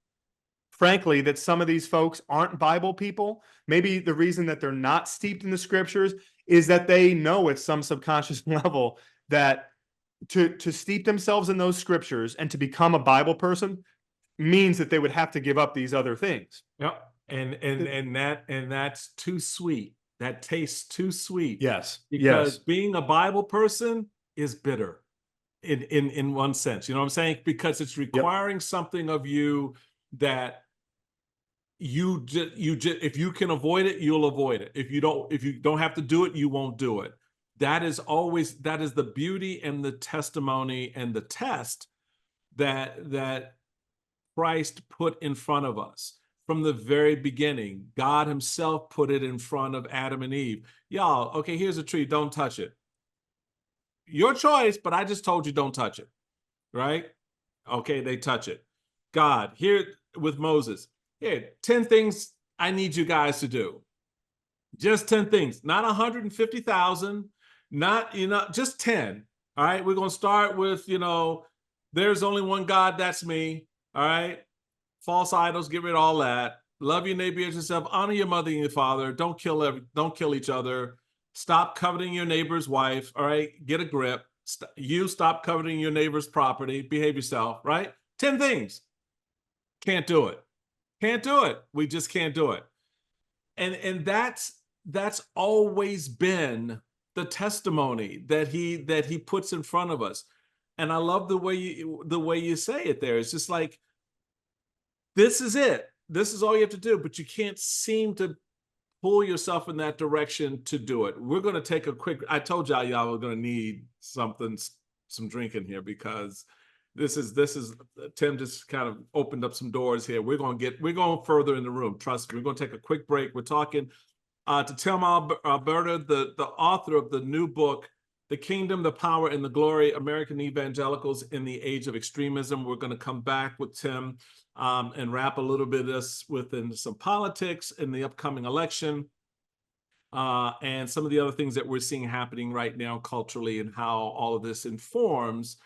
frankly, that some of these folks aren't Bible people, maybe the reason that they're not steeped in the scriptures is that they know at some subconscious level that to steep themselves in those scriptures and to become a Bible person means that they would have to give up these other things. Yep. And that's too sweet. That tastes too sweet. Yes. Because being a Bible person is bitter in one sense. You know what I'm saying? Because it's requiring something of you that you just if you can avoid it, you'll avoid it. If you don't have to do it, you won't do it. That is the beauty and the testimony and the test that Christ put in front of us from the very beginning. God himself put it in front of Adam and Eve. Y'all, okay, here's a tree, don't touch it. Your choice, but I just told you don't touch it, right? Okay, they touch it. God, here with Moses, here, 10 things I need you guys to do. Just 10 things, not 150,000, not, just 10. All right, we're going to start with, there's only one God, that's me. All right, false idols, get rid of all that. Love your neighbor as yourself. Honor your mother and your father. Don't kill each other. Stop coveting your neighbor's wife. All right, get a grip. You stop coveting your neighbor's property. Behave yourself. Right? 10 things. Can't do it. Can't do it. We just can't do it. And that's always been the testimony that he puts in front of us. And I love the way you say it there. It's just like, this is it. This is all you have to do, but you can't seem to pull yourself in that direction to do it. We're going to take a quick, I told y'all were going to need some drinking here, because this is Tim just kind of opened up some doors here. We're going further in the room. Trust me. We're going to take a quick break. We're talking to Tim Alberta, the author of the new book, The Kingdom, the Power, and the Glory, American Evangelicals in the Age of Extremism. We're going to come back with Tim and wrap a little bit of this within some politics in the upcoming election and some of the other things that we're seeing happening right now culturally, and how all of this informs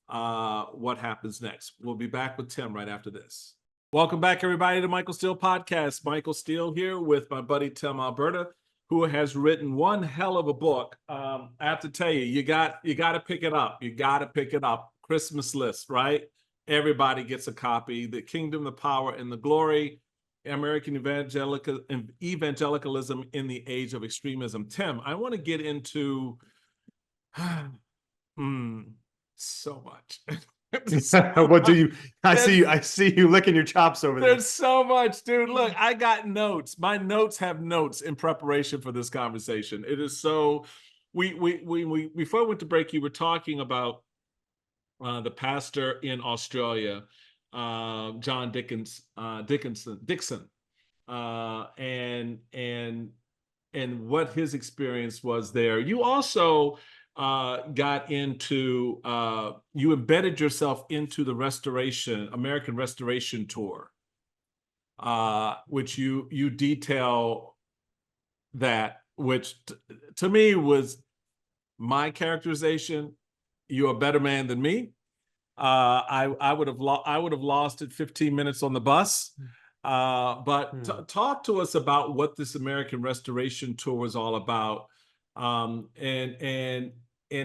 what happens next. We'll be back with Tim right after this. Welcome back, everybody, to Michael Steele Podcast. Michael Steele here with my buddy Tim Alberta, who has written one hell of a book. I have to tell you, you got to pick it up. You got to pick it up. Christmas list, right? Everybody gets a copy. The Kingdom, the Power, and the Glory, American Evangelicalism in the Age of Extremism. Tim, I want to get into so much. What do you? I see you licking your chops over there. There's so much, dude. Look, I got notes. My notes have notes in preparation for this conversation. It is so. We before we went to break, you were talking about the pastor in Australia, John Dixon, and what his experience was there. You also got into, you embedded yourself into the American Restoration Tour. which you detail that, which to me was my characterization. You're a better man than me. I would have lost it 15 minutes on the bus. But talk to us about what this American Restoration Tour was all about, and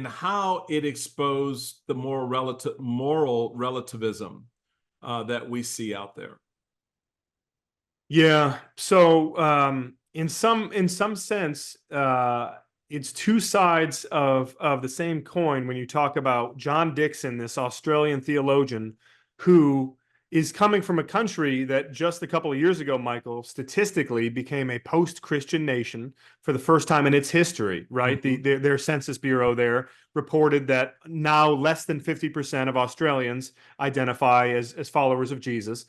how it exposed the moral relativism that we see out there. Yeah. So in some sense, it's two sides of the same coin when you talk about John Dickson, this Australian theologian who is coming from a country that just a couple of years ago, Michael, statistically became a post-Christian nation for the first time in its history, right? Mm-hmm. Their Census Bureau there reported that now less than 50% of Australians identify as followers of Jesus.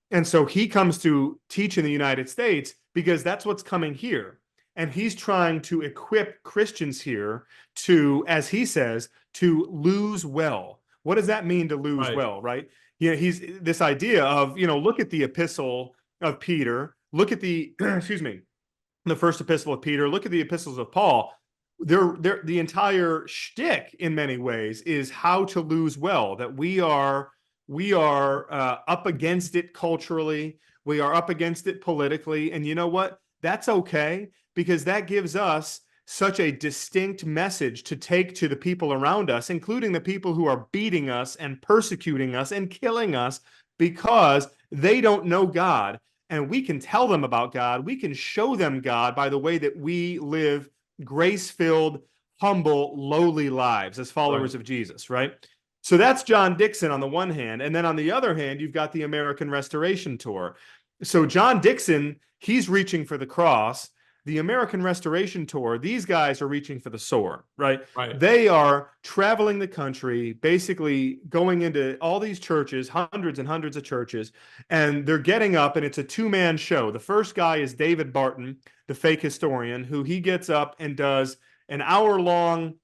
And so he comes to teach in the United States because that's what's coming here. And he's trying to equip Christians here to, as he says, to lose well. What does that mean to lose well, right? He's this idea of, look at the epistle of Peter, look at the, excuse me, the first epistle of Peter, look at the epistles of Paul. The entire shtick in many ways is how to lose well, that we are up against it culturally. We are up against it politically. And you know what? That's okay, because that gives us such a distinct message to take to the people around us, including the people who are beating us and persecuting us and killing us because they don't know God. And we can tell them about God. We can show them God by the way that we live grace-filled, humble, lowly lives as followers of Jesus, right? So that's John Dickson on the one hand. And then on the other hand, you've got the American Restoration Tour. So John Dickson, he's reaching for the cross. The American Restoration Tour, these guys are reaching for the sword, right? They are traveling the country, basically going into all these churches, hundreds and hundreds of churches, and they're getting up, and it's a two-man show. The first guy is David Barton, the fake historian, who he gets up and does an hour-long,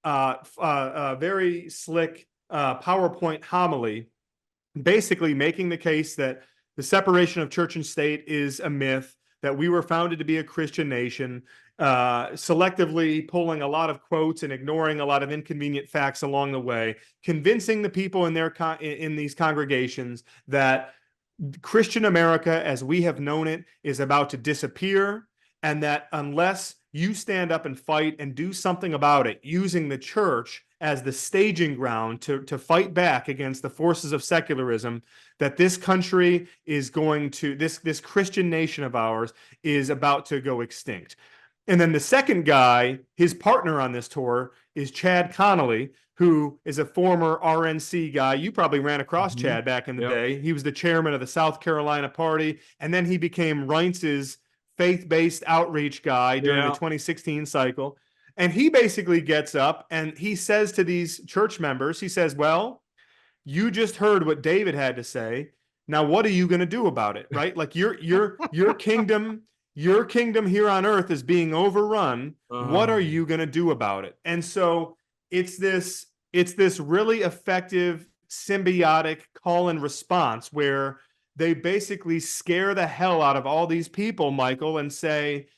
very slick PowerPoint homily, basically making the case that the separation of church and state is a myth, that we were founded to be a Christian nation, selectively pulling a lot of quotes and ignoring a lot of inconvenient facts along the way, convincing the people in these congregations that Christian America, as we have known it, is about to disappear, and that unless you stand up and fight and do something about it, using the church as the staging ground to fight back against the forces of secularism, that this country is going to, this Christian nation of ours is about to go extinct. And then the second guy, his partner on this tour, is Chad Connolly, who is a former RNC guy. You probably ran across Chad back in the day. He was the chairman of the South Carolina Party, and then he became Reince's faith-based outreach guy during the 2016 cycle. And he basically gets up and he says to these church members, he says, well, you just heard what David had to say. Now, what are you going to do about it? Right? Like your kingdom here on earth is being overrun. What are you going to do about it? And so it's this really effective symbiotic call and response where they basically scare the hell out of all these people, Michael, and say,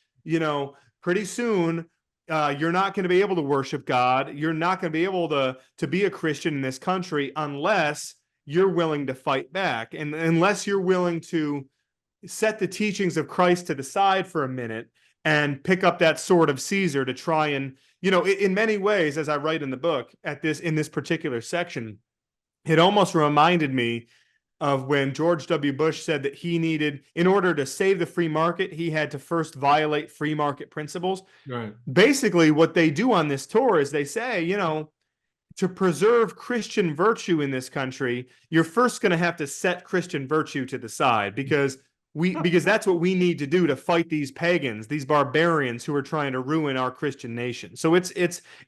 pretty soon, you're not going to be able to worship God. You're not going to be able to be a Christian in this country unless you're willing to fight back, and unless you're willing to set the teachings of Christ to the side for a minute and pick up that sword of Caesar to try and, in many ways, as I write in the book in this particular section, it almost reminded me of when George W. Bush said that he needed, in order to save the free market, he had to first violate free market principles. Right. Basically, what they do on this tour is they say, to preserve Christian virtue in this country, you're first going to have to set Christian virtue to the side, because that's what we need to do to fight these pagans, these barbarians who are trying to ruin our Christian nation. So it's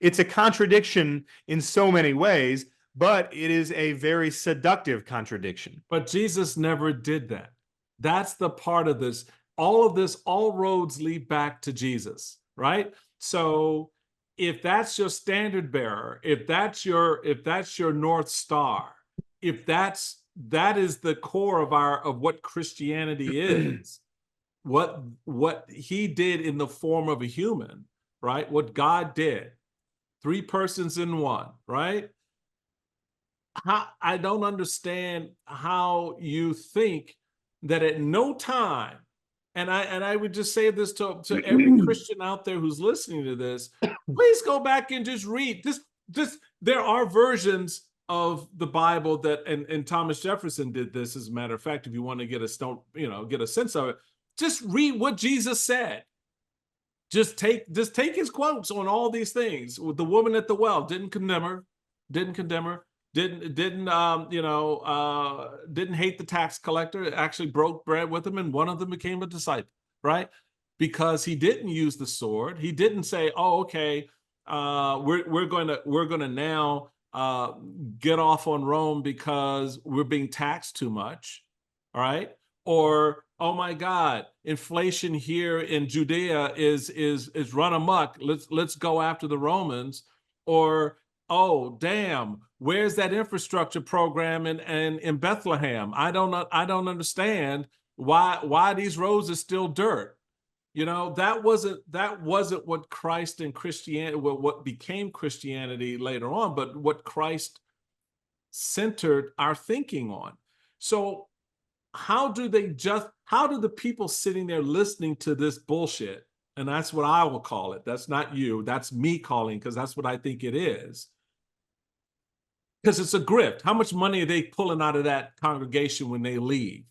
a contradiction in so many ways, but it is a very seductive contradiction. But Jesus never did that. That's the part of this. All roads lead back to Jesus, right? So if that's your standard bearer, if that's your North Star, if that's that is the core of what Christianity is. What he did in the form of a human, right? What God did, 3 persons in one, right? I don't understand how you think that at no time, and I would just say this to every Christian out there who's listening to this, please go back and just read this. There are versions of the Bible that, and Thomas Jefferson did this, as a matter of fact. If you want to get a sense of it, just read what Jesus said. Just take his quotes on all these things. With the woman at the well, didn't condemn her, didn't hate the tax collector, actually broke bread with him, and one of them became a disciple, right? Because he didn't use the sword. He didn't say, "Oh, okay, we're going to now get off on Rome because we're being taxed too much," all right? Or, "Oh my God, inflation here in Judea is run amok. Let's go after the Romans." Or, "Oh damn, where's that infrastructure program in Bethlehem? I don't understand why these roads are still dirt." That wasn't what Christ and Christianity, what became Christianity later on, but what Christ centered our thinking on. So how do the people sitting there listening to this bullshit, and that's what I will call it, that's not you, that's me calling, because that's what I think it is, because it's a grift. How much money are they pulling out of that congregation when they leave?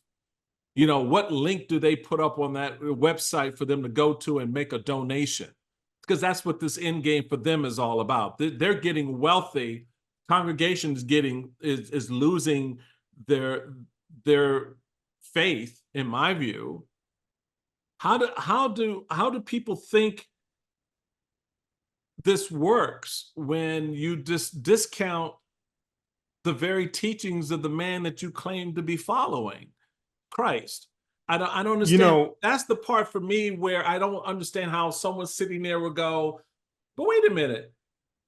What link do they put up on that website for them to go to and make a donation? Because that's what this end game for them is all about. They're getting wealthy. Congregations is losing their faith, in my view. How do people think this works when you just discount the very teachings of the man that you claim to be following, Christ? I don't understand. That's the part for me where I don't understand how someone sitting there will go, "But wait a minute,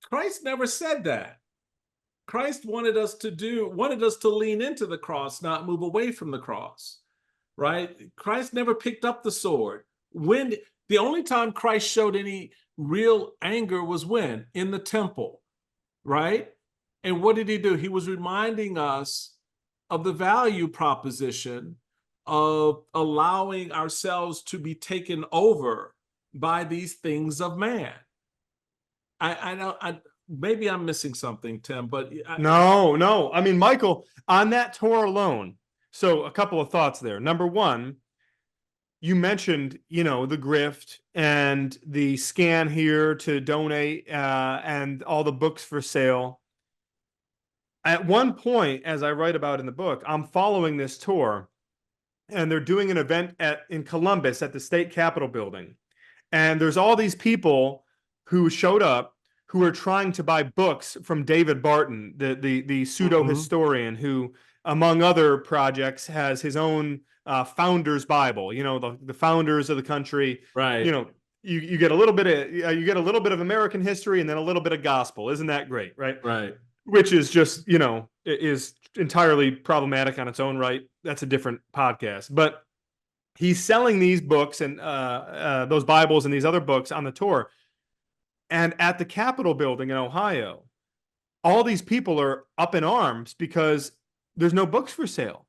Christ never said that." Christ wanted us to lean into the cross, not move away from the cross, right? Christ never picked up the sword. When the only time Christ showed any real anger was when? In the temple, right? And what did he do? He was reminding us of the value proposition of allowing ourselves to be taken over by these things of man. Maybe I'm missing something, Tim, but No. I mean, Michael, on that tour alone. So a couple of thoughts there. Number one, you mentioned, the grift and the scan here to donate and all the books for sale. At one point, as I write about in the book, I'm following this tour, and they're doing an event in Columbus at the state capitol building. And there's all these people who showed up who are trying to buy books from David Barton, the pseudo historian who, among other projects, has his own founders Bible. The founders of the country. Right. You get a little bit of American history and then a little bit of gospel. Isn't that great? Right. Right. Which is just is entirely problematic on its own right. That's a different podcast. But he's selling these books and those Bibles and these other books on the tour. And at the Capitol building in Ohio, all these people are up in arms because there's no books for sale.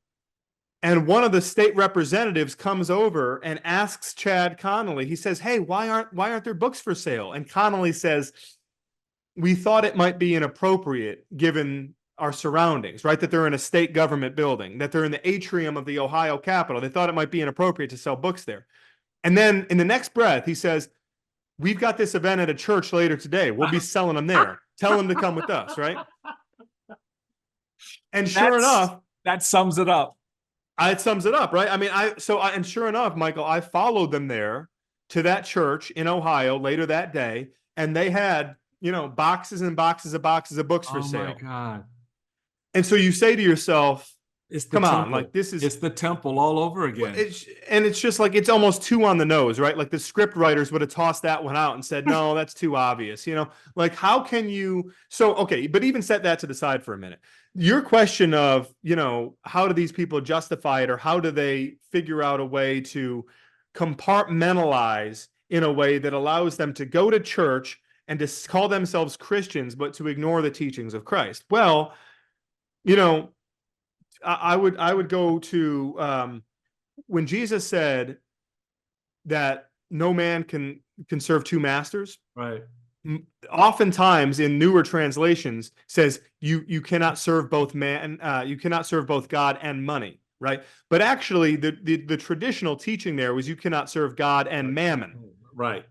And one of the state representatives comes over and asks Chad Connolly, he says, "Hey, why aren't there books for sale?" And Connolly says, "We thought it might be inappropriate given our surroundings," right? That they're in a state government building, that they're in the atrium of the Ohio Capitol. They thought it might be inappropriate to sell books there. And then in the next breath, he says, "We've got this event at a church later today. We'll be selling them there. Tell them to come with us," right? And sure enough, that sums it up. It sums it up, right? I mean, and sure enough, Michael, I followed them there to that church in Ohio later that day, and they had, boxes and boxes of books for sale. Oh my God. And so you say to yourself, It's the Come on, like temple. this is It's the temple all over again. it's just like it's almost too on the nose, right? Like the script writers would have tossed that one out and said, no, that's too obvious. Like how can you? So okay, but even set that to the side for a minute. Your question of, how do these people justify it, or how do they figure out a way to compartmentalize in a way that allows them to go to church and to call themselves Christians, but to ignore the teachings of Christ? Well, you know, I would go to when Jesus said that no man can serve two masters. Right. Oftentimes in newer translations says you cannot serve both you cannot serve both God and money, right? But actually the traditional teaching there was you cannot serve God and mammon. Right.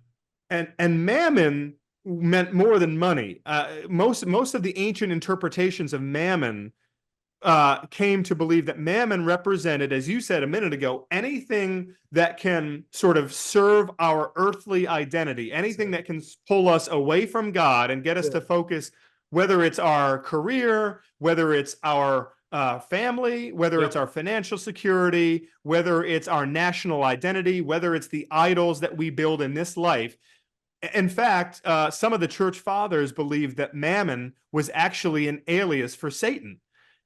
And mammon meant more than money. Most of the ancient interpretations of mammon came to believe that mammon represented, as you said a minute ago, anything that can sort of serve our earthly identity, anything that can pull us away from God and get us to focus, whether it's our career, whether it's our family, whether it's our financial security, whether it's our national identity, whether it's the idols that we build in this life. In fact, some of the church fathers believed that mammon was actually an alias for Satan.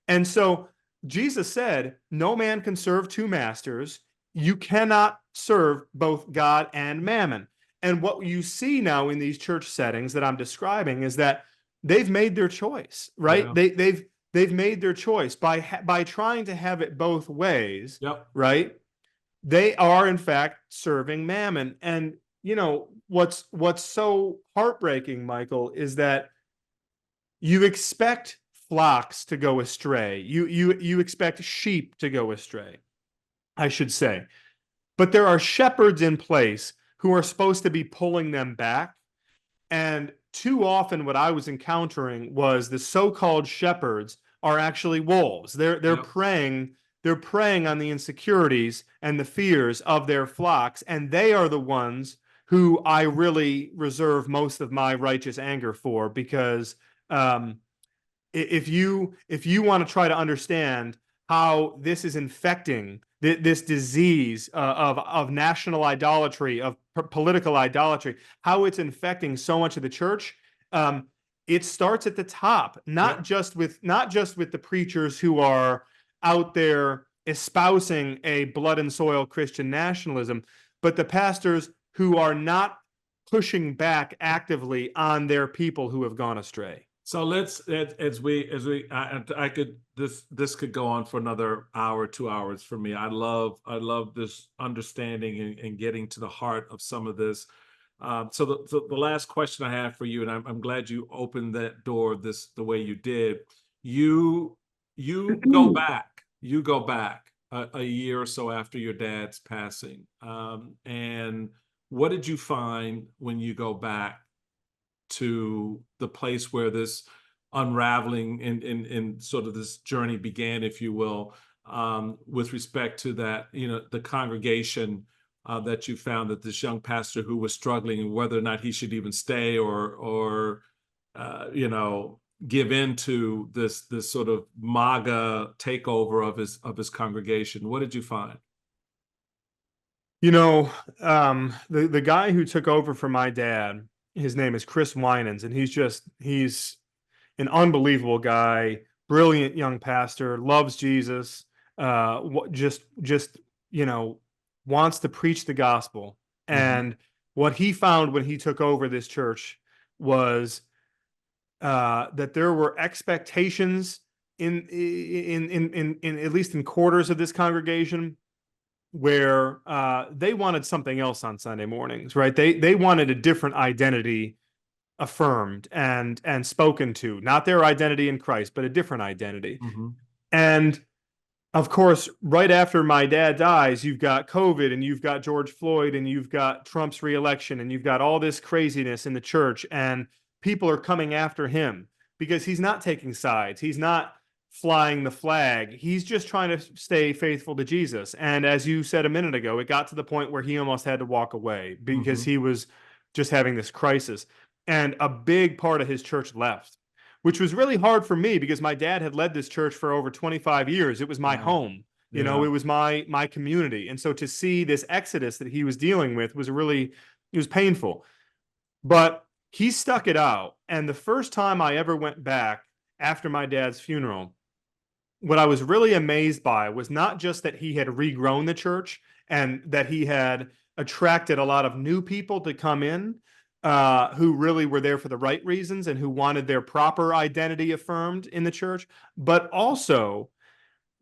And so Jesus said, no man can serve two masters. You cannot serve both God and mammon. And what you see now in these church settings that I'm describing is that they've made their choice, right? Yeah. They've made their choice by trying to have it both ways, Yep. right? They are in fact serving mammon. And what's so heartbreaking, Michael, is that you expect flocks to go astray. You expect sheep to go astray, I should say. But there are shepherds in place who are supposed to be pulling them back. And too often what I was encountering was the so-called shepherds are actually wolves. They're preying on the insecurities and the fears of their flocks, and they are the ones who I really reserve most of my righteous anger for, because if you want to try to understand how this is infecting this disease of national idolatry, of political idolatry, how it's infecting so much of the church, it starts at the top, not just with the preachers who are out there espousing a blood and soil Christian nationalism, but the pastors who are not pushing back actively on their people who have gone astray. So let's, I could, this could go on for another hour, 2 hours for me. I love this understanding and getting to the heart of some of this. So the last question I have for you, and I'm glad you opened that door the way you did. You go back a year or so after your dad's passing, and what did you find when you go back to the place where this unraveling in sort of this journey began, if you will, with respect to that, the congregation that you found, that this young pastor who was struggling whether or not he should even stay or give in to this sort of MAGA takeover of his congregation? What did you find? The guy who took over for my dad, his name is Chris Winans, and he's an unbelievable guy, brilliant young pastor, loves Jesus, just wants to preach the gospel. And what he found when he took over this church was that there were expectations in at least in quarters of this congregation where they wanted something else on Sunday mornings, right? They wanted a different identity affirmed and spoken to, not their identity in Christ, but a different identity. And of course, right after my dad dies, you've got COVID, and you've got George Floyd, and you've got Trump's reelection, and you've got all this craziness in the church, and people are coming after him because he's not taking sides. He's not flying the flag. He's just trying to stay faithful to Jesus. And as you said a minute ago, it got to the point where he almost had to walk away because he was just having this crisis. And a big part of his church left. which was really hard for me because my dad had led this church for over 25 years. It was my Wow. home. You know, Yeah. it was my community. And so to see this exodus that he was dealing with was it was painful. But he stuck it out. And the first time I ever went back after my dad's funeral, what I was really amazed by was not just that he had regrown the church and that he had attracted a lot of new people to come in who really were there for the right reasons and who wanted their proper identity affirmed in the church, but also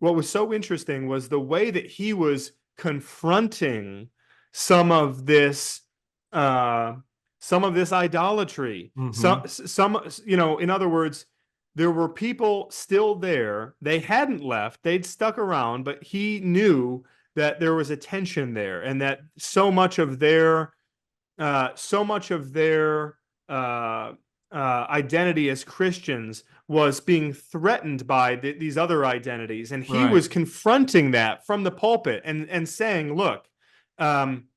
what was so interesting was the way that he was confronting some of this uh, some of this idolatry. Hmm. Some, you know, in other words, there were people still there. They hadn't left. They'd stuck around, but he knew that there was a tension there, and that so much of their identity as Christians was being threatened by these other identities, and he Right. was confronting that from the pulpit and saying, "Look, um,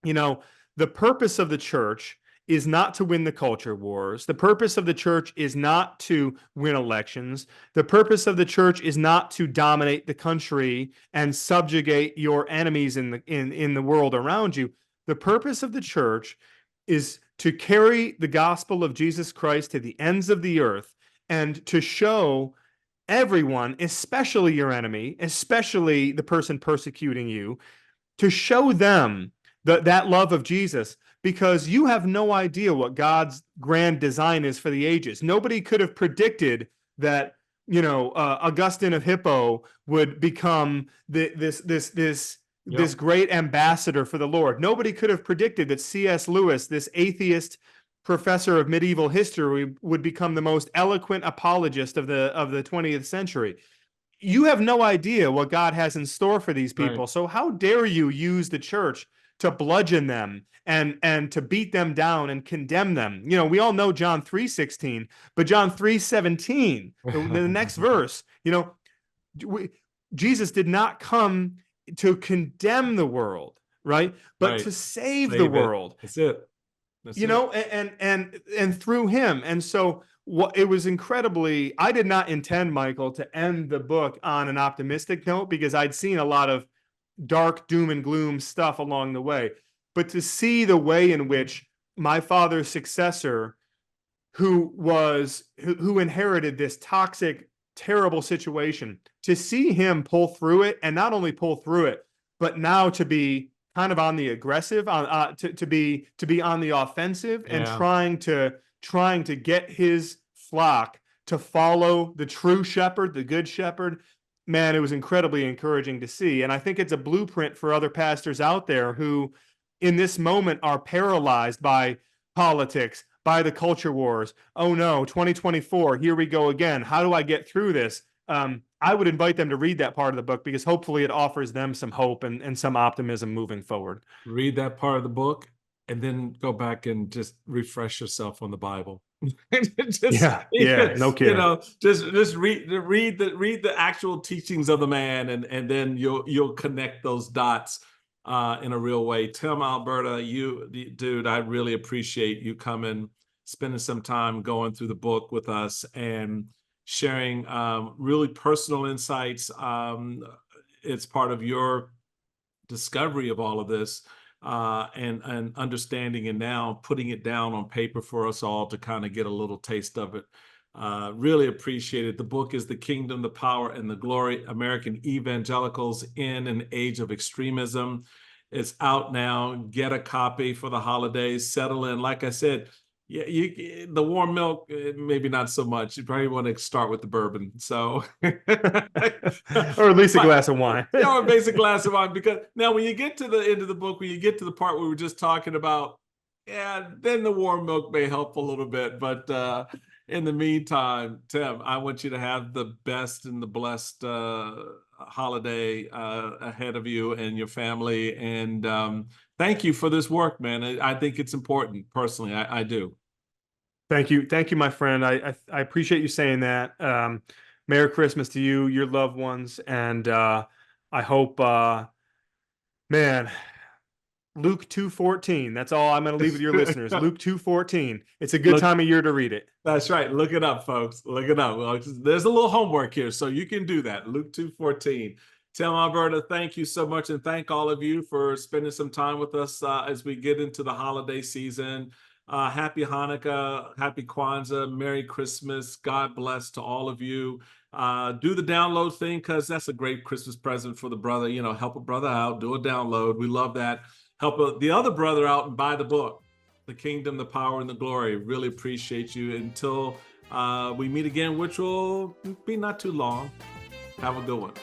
you know, the purpose of the church is not to win the culture wars. The purpose of the church is not to win elections. The purpose of the church is not to dominate the country and subjugate your enemies in the world around you. The purpose of the church is to carry the gospel of Jesus Christ to the ends of the earth and to show everyone, especially your enemy, especially the person persecuting you, to show them that love of Jesus, because you have no idea what God's grand design is for the ages. Nobody could have predicted that, you know, Augustine of Hippo would become this Yep. great ambassador for the Lord. Nobody could have predicted that C.S. Lewis, this atheist professor of medieval history, would become the most eloquent apologist of the 20th century. You have no idea what God has in store for these Right. people. So how dare you use the church to bludgeon them and to beat them down and condemn them? You know, we all know John 3:16, but John 3:17, the next verse, you know, Jesus did not come to condemn the world, right? But Right. to save the Save it. world, That's it. That's you it. know, and through him. And so what it was incredibly, I did not intend, Michael, to end the book on an optimistic note because I'd seen a lot of dark doom and gloom stuff along the way. But to see the way in which my father's successor, who inherited this toxic, terrible situation, to see him pull through it, and not only pull through it, but now to be kind of on the aggressive, to be on the offensive, and Yeah. trying to get his flock to follow the true shepherd, the good shepherd. Man, it was incredibly encouraging to see. And I think it's a blueprint for other pastors out there who, in this moment, are paralyzed by politics, by the culture wars. Oh no, 2024, here we go again. How do I get through this? I would invite them to read that part of the book because hopefully it offers them some hope and some optimism moving forward. Read that part of the book and then go back and just refresh yourself on the Bible. Just, Yeah, no you kidding. know, just read the actual teachings of the man, and then you'll connect those dots in a real way. Tim Alberta, dude, I really appreciate you coming, spending some time going through the book with us and sharing really personal insights. It's part of your discovery of all of this, and understanding, and now putting it down on paper for us all to kind of get a little taste of it. Really appreciate it. The book is The Kingdom, the Power, and the Glory: American Evangelicals in an Age of Extremism. It's out now. Get a copy for the holidays. Settle in. Like I said, yeah, the warm milk, maybe not so much. You probably want to start with the bourbon. So, Or at least a but glass of wine. yeah, or a basic glass of wine. Because now, when you get to the end of the book, when you get to the part we were just talking about, yeah, then the warm milk may help a little bit. But in the meantime, Tim, I want you to have the best and the blessed holiday ahead of you and your family. And thank you for this work, man. I think it's important. Personally, I do. Thank you, my friend. I appreciate you saying that. Merry Christmas to you, your loved ones, and I hope, man, Luke 2:14. That's all I'm going to leave with your listeners. Luke 2:14. It's a good Look, time of year to read it. that's right. Look it up, folks. Look it up. Well, there's a little homework here, so you can do that. Luke 2:14. Tim Alberta, thank you so much, and thank all of you for spending some time with us as we get into the holiday season. Happy Hanukkah, happy Kwanzaa, Merry Christmas. God bless to all of you. Do the download thing, because that's a great Christmas present for the brother. You know, help a brother out, do a download. We love that. Help the other brother out and buy the book, The Kingdom, the Power, and the Glory. Really appreciate you. Until we meet again, which will be not too long. Have a good one.